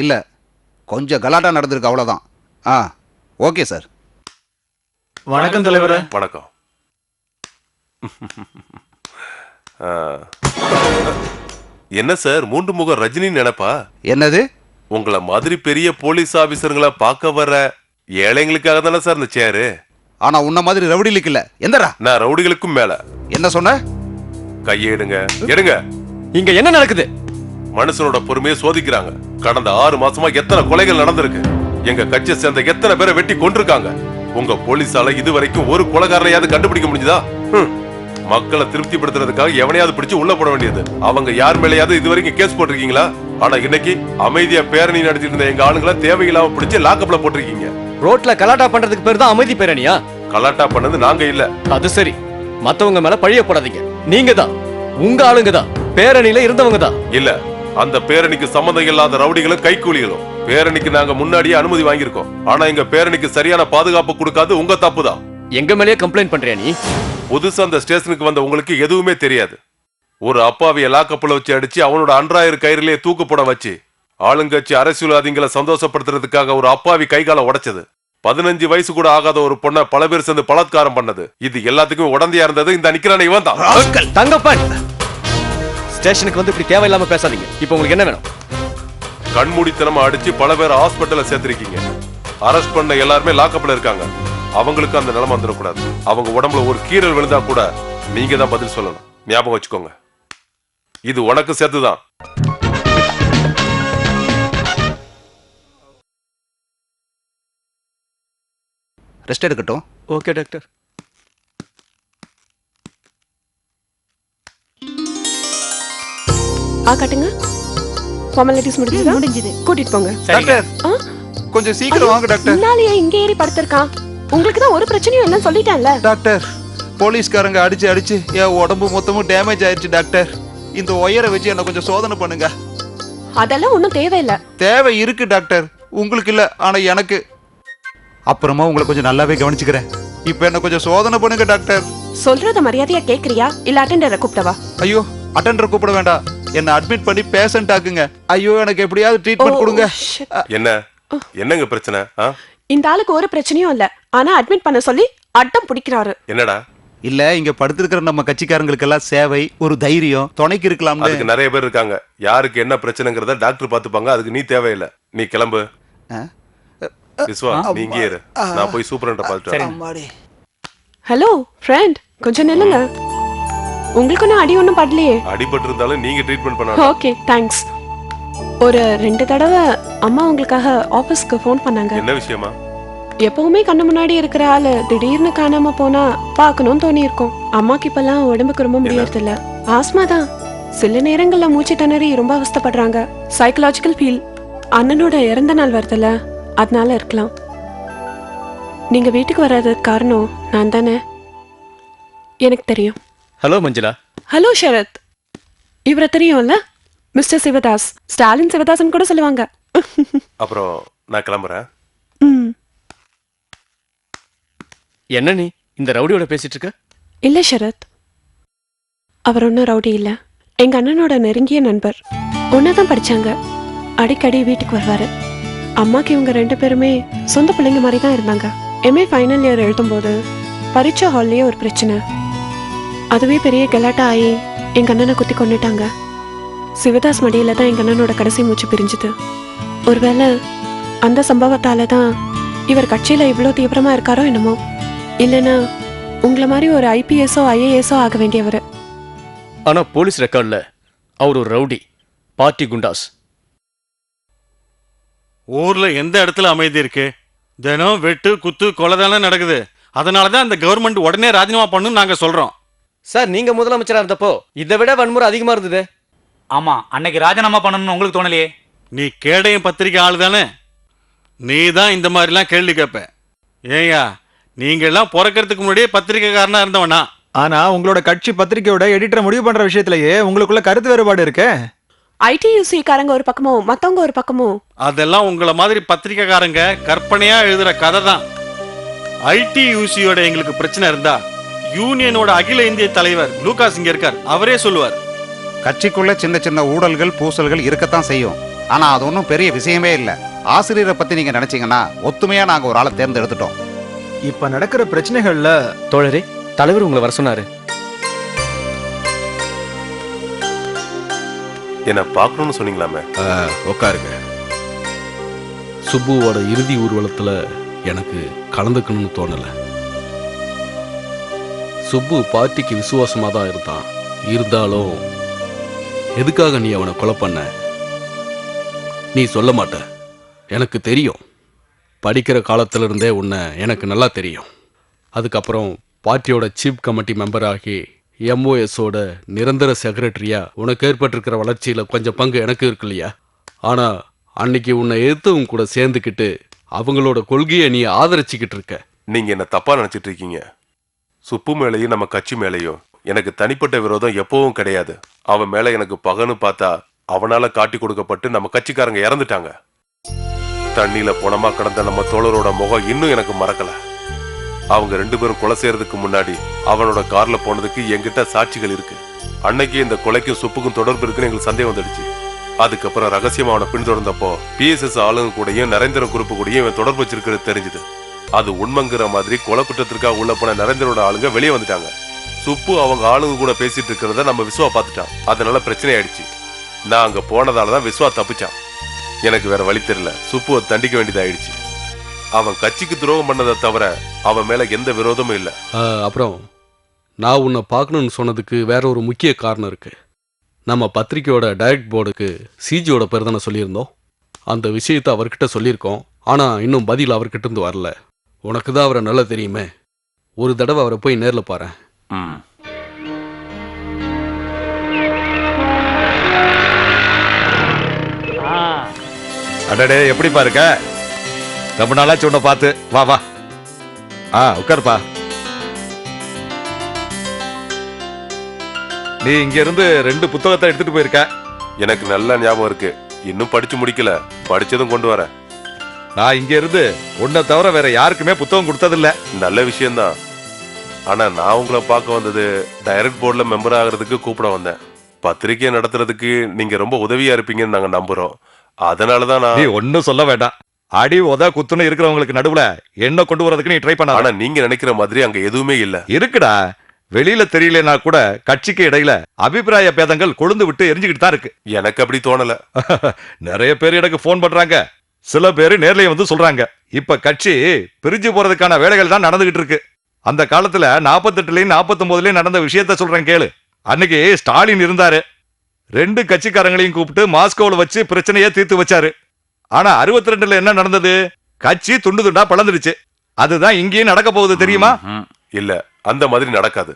இல்லை, கொஞ்சம் கலாட்டா நடந்திருக்கு, அவ்வளோதான். ஆ, ஓகே சார். வணக்கம் தலைவரே. வணக்கம். என்ன சார் மூன்று முக ரஜினி நினைப்பா? என்னது? உங்களை மாதிரி பெரிய போலீஸ் ஆபீசருங்களை பார்க்க வர ஏழைங்களுக்காக தானே சார் இந்த சேரு. ஆனா உன்ன மாதிரி ரவுடிகளுக்கு இல்ல. எந்தரா? நான் ரவுடிகளுக்கும் மேல. என்ன சொன்ன? கையை எடுங்க. எடுங்க. இங்க என்ன நடக்குது? மனுஷனோட பொறுமையை சோதிக்கிறாங்க. கடந்த 6 மாசமா எத்தனை கொலைகள் நடந்திருக்கு. எங்க கட்சியை சேர்ந்த எத்தனை பேரை வெட்டி கொண்டிருக்காங்க. உங்க போலீஸால இதுவரைக்கும் ஒரு கொலைகாரனையாவது கண்டுபிடிக்க முடிஞ்சதா? மக்களை திருப்திப்படுத்துறதுக்காக எவனையாவது பிடிச்சு உள்ள போட வேண்டியது. அவங்க யார் மேலேயாவது இதுவரைக்கும் கேஸ் போட்டிருக்கீங்களா? ஆனா இன்னைக்கு அமைதியா பேரணி நடத்திட்டு இருந்த எங்க ஆளுங்களை தேவையில்லாம பிடிச்சு லாக்கப்ல போட்டிருக்கீங்க. ரோட்ல கலாட்டா பண்றதுக்கு பேர் தான் அமைதி பேரணியா? கலாட்டா பண்ணது நாங்க இல்ல. அது சரி, மத்தவங்க மேல பழிய போடாதீங்க. நீங்க தான், உங்க ஆளுங்க தான் பேரணியில இருந்தவங்க தான். இல்ல, அந்த பேரணிக்கு சம்மந்தம் இல்லாத ரவுடிகளும் கைக்கூலிகளும். பேரணிக்கு நாங்க முன்னாடியே அனுமதி வாங்கியிருக்கோம். ஆனா எங்க பேரணிக்கு சரியான பாதுகாப்பு கொடுக்காது உங்க தப்பு தான். எங்க மேலேயே கம்ப்ளைண்ட் பண்றியா நீ? புதுசா அந்த ஸ்டேஷனுக்கு வந்த உங்களுக்கு எதுவுமே தெரியாது. ஒரு அப்பாவிய லாக்கப்புல வச்சு அடிச்சு அவனோட அன்றாயிரம் கயிறிலேயே தூக்கு போட வச்சு ஆளுங்கட்சி அரசியல்வாதிகளை சந்தோஷப்படுத்துறதுக்காக ஒரு அப்பாவி கைகால உடைச்சது. 15 வயசு கூட ஆகாத ஒரு பொண்ணை பல பேர் சேர்ந்து பலாத்காரம் பண்ணது. இது எல்லாத்துக்கும் உடந்தையா இருந்தது இந்த நிக்கிறான இவன் தான். தங்கப்பன், ஸ்டேஷனுக்கு வந்து இப்படி தேவையில்லாம பேசாதீங்க. இப்போ உங்களுக்கு என்ன வேணும்? கண்மூடித்தனமா அடிச்சு பல பேர் ஹாஸ்பிட்டல்ல சேர்த்திருக்கீங்க. அரெஸ்ட் பண்ண எல்லாருமே லாக்கப்ல இருக்காங்க. அவங்களுக்கு அந்த நிலைமை வந்துடக்கூடாது. அவங்க உடம்புல ஒரு கீறல் விழுந்தா கூட நீங்க தான் பதில் சொல்லணும். ஞாபகம் வச்சுக்கோங்க, இது உனக்கு சேர்த்துதான். ரெஸ்ட் எடுக்கட்டும். Okay doctor. காட்டுங்க. ஃபார்மாலிட்டிஸ் முடிஞ்சது. கூட்டிட்டு போங்க. டாக்டர், கொஞ்சம் சீக்கிரம் வாங்க டாக்டர். முன்னாலேயே இங்க ஏறி படுத்திருக்கான். உங்களுக்கு தான் ஒரு பிரச்சனையும் இல்லைன்னு சொல்லிட்டேன்ல. டாக்டர், போலீஸ்காரங்க அடிச்சு என் உடம்பு மொத்தமும் டேமேஜ் ஆயிடுச்சு டாக்டர். இந்த ஒயரை வச்சு என்ன கொஞ்சம் சோதனை பண்ணுங்க. அதெல்லாம் ஒன்றும் தேவையில்லை. தேவை இருக்கு டாக்டர், உங்களுக்கு இல்ல, ஆனா எனக்கு. அப்புறமா உங்களை கொஞ்சம் நல்லாவே கவனிச்சுக்கிறேன். இப்ப என்ன கொஞ்சம் சோதனை பண்ணுங்க டாக்டர். சொல்றத மரியாதையா கேக்குறியா இல்ல அட்டெண்டரை கூப்பிட்டவா? ஐயோ, அட்டெண்டர் கூப்பிட வேண்டாம். என்ன அட்மிட் பண்ணி பேஷண்ட் ஆக்குங்க. ஐயோ, எனக்கு எப்படியாவது ட்ரீட்மெண்ட் கொடுங்க. என்னங்க பிரச்சனை? இந்த ஆளுக்கு ஒரு பிரச்சனையும் இல்ல, ஆனா அட்மிட் பண்ண சொல்லி அட்டம் பிடிக்கிறாரு. என்னடா? இல்ல, இங்க படுத்திருக்கிற நம்ம கட்சிக்காரங்களுக்கு எல்லாம் சேவை, ஒரு தைரியம், துணைக்கு இருக்கலாம். அதுக்கு நிறைய பேர் இருக்காங்க. யாருக்கு என்ன பிரச்சனைங்கிறத டாக்டர் பாத்துப்பாங்க. அதுக்கு நீ தேவையில்லை. நீ கிளம்பு. விஸ்வா, நீ இங்கே இரு. நான் போய் சூப்பரண்ட பாத்துட்டு. ஹலோ ஃப்ரெண்ட், கொஞ்சம் நில்லுங்க. உங்களுக்கு ஒன்றும் அடி ஒன்றும் படலையே? அடிபட்டு இருந்தாலும் நீங்க ட்ரீட்மெண்ட் பண்ணணும். Okay, thanks. ஒரு 2 தடவை அம்மா உங்களுக்காக ஆபீஸ்க்கு ஃபோன் பண்ணாங்க. என்ன விஷயமா? எப்பவுமே கண்ணு முன்னாடி இருக்கிற ஆளு திடீர்னு காணாம போனா பார்க்கணும்னு தோணி இருக்கும். அம்மாக்கு இப்பெல்லாம் உடம்புக்கு ரொம்ப முடியறது இல்ல. ஆஸ்மா தான். சில நேரங்கள்ல மூச்சு திணறி ரொம்ப அவஸ்தைப்படுறாங்க. Psychological feel. அண்ணனோட இறந்த நாள் வருதுல்ல, அதனால இருக்கலாம். நீங்க வீட்டுக்கு வராததுக்கு காரணம் நான் தானே? எனக்கு தெரியும். ஹலோ மஞ்சுளா. ஹலோ ஷரத். இவரை தெரியும்ல? மிஸ்டர் சிவதாஸ். ஸ்டாலின் சிவதாசன் கூட சொல்லுவாங்க. அப்புறம் நான் கிளம்புறேன். என்ன நீ இந்த ரவுடியோட பேசிட்டு இருக்க? இல்ல ஷரத், அவர் ஒன்றும் ரவுடி இல்ல. எங்க அண்ணனோட நெருங்கிய நண்பர். ஒன்னாதான் படிச்சாங்க. அடிக்கடி வீட்டுக்கு வருவாரு. அம்மாக்கு இவங்க 2 பேருமே சொந்த பிள்ளைங்க மாதிரி தான் இருந்தாங்க. MA ஃபைனல் இயர் எழுதும்போது பரீட்சை ஹால்லேயே ஒரு பிரச்சனை. அதுவே பெரிய கலாட்டா ஆகி எங்க அண்ணனை குத்தி கொண்டுட்டாங்க. சிவதாஸ் மடியில தான் எங்க அண்ணனோட கடைசி மூச்சு பிரிஞ்சுது. ஒருவேளை அந்த சம்பவத்தால தான் இவர் கட்சியில இவ்வளோ தீவிரமா இருக்காரோ என்னமோ. இல்லைன்னா உங்களை மாதிரி ஒரு IPSஓ IASஓ ஆக வேண்டியவர். ஆனா போலீஸ் ரெக்கார்ட்ல அவர் ஒரு ரவுடி, பார்ட்டி குண்டாஸ். ஊர்ல எந்த இடத்துல அமைதி இருக்கு? தினம் வெட்டு குத்து கொலை தானே நடக்குது. அதனாலதான் அந்த கவர்மெண்ட் உடனே ராஜினாமா பண்ணு நாங்க சொல்றோம். சார், நீங்க முதலமைச்சரா இருந்தப்போ இதை விட வன்முறை அதிகமா இருந்தது. ஆமா, அன்னைக்கு ராஜினாமா பண்ணணும்னு உங்களுக்கு தோணலையே? நீ கேடயம் பத்திரிக்கை ஆளு தானே? நீ தான் இந்த மாதிரிலாம் கேள்வி கேட்ப. ஏயா, நீங்க எல்லாம் பிறக்கிறதுக்கு முன்னாடியே பத்திரிக்கைக்காரனா இருந்தவனா? ஆனா உங்களோட கட்சி பத்திரிக்கையோட எடிட்டரை முடிவு பண்ற விஷயத்திலேயே உங்களுக்குள்ள கருத்து வேறுபாடு இருக்கு. ITUC காரங்க ஒரு பக்கமும் மத்தவங்க ஒரு பக்கமும். அதெல்லாம் உங்களை மாதிரி பத்திரிக்கைக்காரங்க கற்பனையா எழுதுற கதை தான். ITUCயோட எங்களுக்கு பிரச்சனை இருந்தா யூனியனோட அகில இந்திய தலைவர் லூகாஸ் இங்க இருக்கார், அவரே சொல்லுவார். கட்சிக்குள்ள சின்ன சின்ன ஊழல்கள் பூசல்கள் இருக்கத்தான் செய்யும். ஆனா அது ஒன்றும் பெரிய விஷயமே இல்லை. ஆசிரியரை பத்தி நீங்க நினைச்சீங்கன்னா ஒத்துமையா நாங்க ஒரு ஆளை தேர்ந்தெடுத்துட்டோம். இப்ப நடக்கிற பிரச்சனைகள்ல தோழரே, தலைவர் உங்களை வர சொன்னாரு. என்ன பார்க்கணும்னு சொன்னீங்களாமே? உட்காருங்க. சுப்புவோட இறுதி ஊர்வலத்துல எனக்கு கலந்துக்கணும்னு தோணல. சுப்பு பார்ட்டிக்கு விசுவாசமா தான் இருந்தான். இருந்தாலும் எதுக்காக நீ அவனை கொலை பண்ண? நீ சொல்ல மாட்ட. எனக்கு தெரியும். படிக்கிற காலத்துல இருந்தே உன்னை எனக்கு நல்லா தெரியும். அதுக்கப்புறம் பார்ட்டியோட சீஃப் கமிட்டி மெம்பர் ஆகி எம்ஓஎஸோட நிரந்தர செக்ரட்டரியா உனக்கு ஏற்பட்டிருக்கிற வளர்ச்சியில கொஞ்சம் பங்கு எனக்கு இருக்கு இல்லையா? ஆனா அன்னைக்கு உன்னை எதிர்த்தவங்க கூட சேர்ந்துக்கிட்டு அவங்களோட கொள்கையை நீ ஆதரிச்சுக்கிட்டு இருக்க. நீங்க என்ன தப்பா நினைச்சிட்டு இருக்கீங்க. சுப்பு மேலையும் நம்ம கட்சி மேலையும் எனக்கு தனிப்பட்ட விரோதம் எப்பவும் கிடையாது. அவன் மேல எனக்கு பகன்னு பார்த்தா அவனால காட்டி கொடுக்கப்பட்டு நம்ம கட்சிக்காரங்க இறந்துட்டாங்க. தண்ணியில பொணமா கிடந்த நம்ம தோழரோட முகம் இன்னும் எனக்கு மறக்கல. அவங்க 2 பேரும் கொலை செய்யறதுக்கு முன்னாடி அவனோட கார்ல போனதுக்கு என்கிட்ட சாட்சிகள் இருக்கு. அன்னைக்கு இந்த கொலைக்கும் சுப்புக்கும் தொடர்பு இருக்குன்னு எங்களுக்கு சந்தேகம் வந்துடுச்சு. அதுக்கப்புறம் ரகசியமா அவனை பின்தொடர்ந்தப்போ பிஎஸ்எஸ் ஆளுங்க கூடயும் நரேந்திர குரூப்பு கூடயும் இவன் தொடர்பு வச்சிருக்கிறது தெரிஞ்சுது. அது உண்மைங்கிற மாதிரி கொலை குற்றத்திற்காக உள்ள போன நரேந்திரோட ஆளுங்க வெளியே வந்துட்டாங்க. சுப்பு அவங்க ஆளுங்க கூட பேசிட்டு இருக்கிறத நம்ம விஸ்வா பார்த்துட்டான். அதனால பிரச்சனை ஆயிடுச்சு. நான் அங்க போனதாலதான் விஸ்வா தப்பிச்சான். எனக்கு வேற வழி தெரியல. சுப்புவை தண்டிக்க வேண்டியதாயிடுச்சு. அவன் கட்சிக்கு துரோகம் பண்ணதை தவிர அவன் மேல எந்த விரோதமும் இல்லை. அப்புறம் நான் உன்னை பார்க்கணும்னு சொன்னதுக்கு வேற ஒரு முக்கிய காரணம் இருக்கு. நம்ம பத்திரிக்கையோட டைரக்ட் போர்டுக்கு சிஜியோட பேர் தானே சொல்லியிருந்தோம். அந்த விஷயத்தை அவர்கிட்ட சொல்லியிருக்கோம். ஆனா இன்னும் பதில் அவர்கிட்ட இருந்து வரல. உனக்கு தான் அவரை நல்லா தெரியுமே. ஒரு தடவை அவரை போய் நேர்ல பாரு. அடடே, எப்படிப்பா இருக்க? ரொம்ப நாளாச்சு உன்னை பார்த்து. வா வா, உட்காருப்பா. நீ இங்க இருந்து 2 புத்தகத்தை எடுத்துட்டு போயிருக்க. எனக்கு நல்ல ஞாபகம் இருக்கு. இன்னும் படிச்சு முடிக்கல. படிச்சதும் கொண்டு வரேன். நான் இங்க இருந்து உன்னை தவிர வேற யாருக்குமே புத்தகம் கொடுத்ததில்ல. நல்ல விஷயம்தான். ஆனா நான் உங்களை பார்க்க வந்தது டைரக்ட் போர்டுல மெம்பர் ஆகிறதுக்கு கூப்பிட வந்தேன். பத்திரிகை நடத்துறதுக்கு நீங்க ரொம்ப உதவியா இருப்பீங்கன்னு நாங்க நம்புறோம். அதனாலதான் நீ நான் ஒன்னும் சொல்ல வேண்டாம். அடி உத குத்துன்னு இருக்கிறவங்களுக்கு நடுவுல என்ன கொண்டு வரதுக்கு நீ ட்ரை பண்ண. ஆனா நீங்க நினைக்கிற மாதிரி அங்க எதுவுமே இல்ல. இருக்குடா. வெளியில தெரியலனா கூட கட்சிக்கு இடையில அபிப்பிராய பேதங்கள் கொழுந்து விட்டு எரிஞ்சுக்கிட்டு தான் இருக்கு. எனக்கு அப்படி தோணல. நிறைய பேர் எனக்கு போன் பண்றாங்க. சில பேரு நேர்லயே வந்து சொல்றாங்க. இப்ப கட்சி பிரிஞ்சு போறதுக்கான வேலைகள் தான் நடந்துகிட்டு இருக்கு. அந்த காலத்துல 48லயும் 49லயும் நடந்த விஷயத்த சொல்றேன் கேளு. அன்னைக்கு ஸ்டாலின் இருந்தாரு. 2 கட்சிக்காரங்களையும் கூப்பிட்டு மாஸ்கோவில் வச்சு பிரச்சனையை தீர்த்து வச்சாரு. ஆனா 62ல என்ன நடந்தது? கட்சி துண்டு துண்டா பழந்துடுச்சு. அதுதான் இங்கேயும் நடக்க போகுது தெரியுமா? இல்ல, அந்த மாதிரி நடக்காது.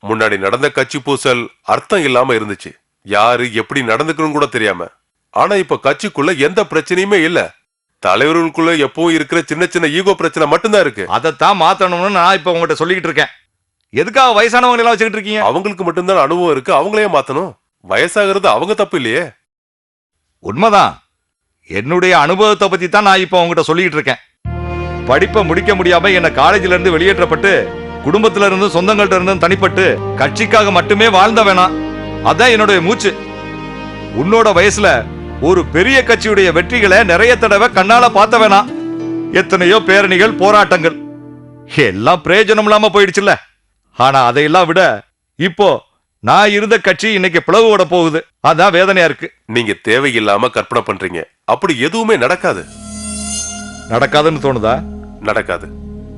முன்னாடி நடந்த கட்சி பூசல் அர்த்தம் இல்லாம இருந்துச்சு. யாரு எப்படி நடந்துக்கணும் கூட தெரியாம. ஆனா இப்ப கட்சிக்குள்ள எந்த பிரச்சனையுமே இல்ல. தலைவர்களுக்குள்ள எப்பவும் இருக்கிற சின்ன சின்ன ஈகோ பிரச்சனை மட்டும்தான் இருக்கு. அதைத்தான் மாத்தணும்னு நான் இப்ப உங்ககிட்ட சொல்லிக்கிட்டு இருக்கேன். எதுக்காக வயசானவங்க எல்லாம் வச்சுக்கிட்டு இருக்கீங்க? அவங்களுக்கு மட்டும்தான் அனுபவம் இருக்கு. அவங்களையே மாத்தணும். வயசாகிறது அவங்க தப்பு இல்லையே. உண்மைதான். என்னுடைய அனுபவத்தை பத்தி தான் நான் இப்ப உங்ககிட்ட சொல்லிக்கிட்டு இருக்கேன். படிப்பை முடிக்க முடியாம என்ன காலேஜ்ல இருந்து வெளியேற்றப்பட்டு குடும்பத்துல இருந்து சொந்தங்கள்ட்ட இருந்து தனிப்பட்டு கட்சிக்காக மட்டுமே வாழ்ந்த வேணாம். அதான் என்னுடைய மூச்சு. உன்னோட வயசுல ஒரு பெரிய கட்சியுடைய வெற்றிகளை நிறைய தடவை கண்ணால பார்த்த வேணாம். எத்தனையோ பேரணிகள், போராட்டங்கள் எல்லாம் பிரயோஜனம் இல்லாம போயிடுச்சுல்ல. ஆனா அதையெல்லாம் விட இப்போ நான் இருந்த கட்சி இன்னைக்கு பிளவு விட போகுது. அதான் வேதனையா இருக்கு. நீங்க தேவையில்லாம கற்பனை பண்றீங்க. அப்படி எதுவுமே நடக்காது. நடக்காதுன்னு தோணுதா? நடக்காது.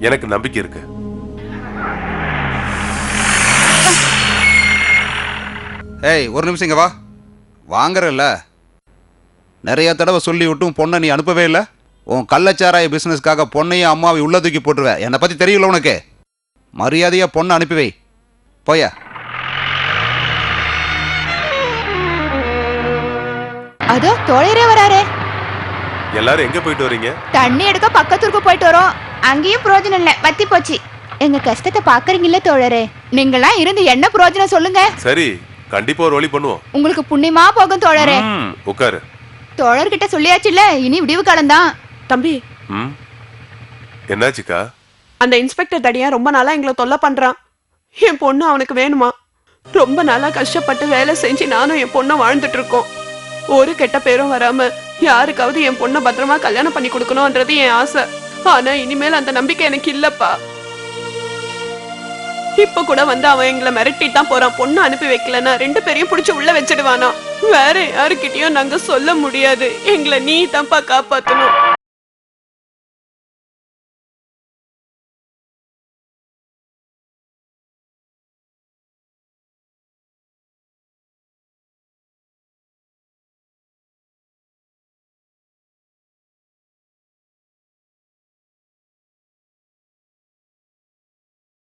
எனக்கு நம்பிக்கை இருக்கு. ஏய், ஒரு நிமிஷம் இங்க வா. வாங்குறல்ல, நிறைய தடவை சொல்லி விட்டும் பொண்ணை நீ அனுப்பவே இல்லை. உன் கள்ளச்சாராய பிசினஸ்க்காக பொண்ணையும் அம்மாவை உள்ள தூக்கி போட்டுருவேன். என்னை பத்தி தெரியல உனக்கு. மரியாதையா பொண்ணை அனுப்பி வை. போயா. அதோ தோழரே வராரே. எல்லாரும் எங்க போயிட்டு வரீங்க? தண்ணி எடுக்க பக்கத்துக்கு போயிட்டு வரோம். அங்கேயும் பிரயோஜனம் இல்ல, வத்தி போச்சு. எங்க கஷ்டத்தை பாக்குறீங்கல்ல தோழரே. நீங்களாம் இருந்து என்ன பிரயோஜனம் சொல்லுங்க. சரி, கண்டிப்பா ஒரு வழி பண்ணுவோம். உங்களுக்கு புண்ணியமா போகும் தோழரே. உட்காரு. தோழர்கிட்ட சொல்லியாச்சுல்ல, இனி விடிவு காலம் தான். தம்பி, என்னாச்சுக்கா? அந்த இன்ஸ்பெக்டர் தடியா ரொம்ப நாளா எங்களை தொல்லை பண்றான். என் பொண்ணு அவனுக்கு வேணுமா? ரொம்ப நாளா கஷ்டப்பட்டு வேலை செஞ்சு நானும் என் பொண்ணை வாழ்ந்துட்டு இருக்கோம். ஒரு கெட்ட பேரும் வராம யாருக்காவது என் பொண்ணை பத்திரமா கல்யாணம் பண்ணி கொடுக்கணும்ன்றது என் ஆசை. ஆனா இனிமேல் அந்த நம்பிக்கை எனக்கு இல்லப்பா. இப்ப கூட வந்து அவன் எங்களை மிரட்டிட்டு தான் போறான். பொண்ணு அனுப்பி வைக்கலன்னா 2 பேரையும் பிடிச்சு உள்ள வச்சிடுவானா. வேற யாருக்கிட்டயும் நாங்க சொல்ல முடியாது. எங்களை நீ தான்ப்பா காப்பாத்தணும்.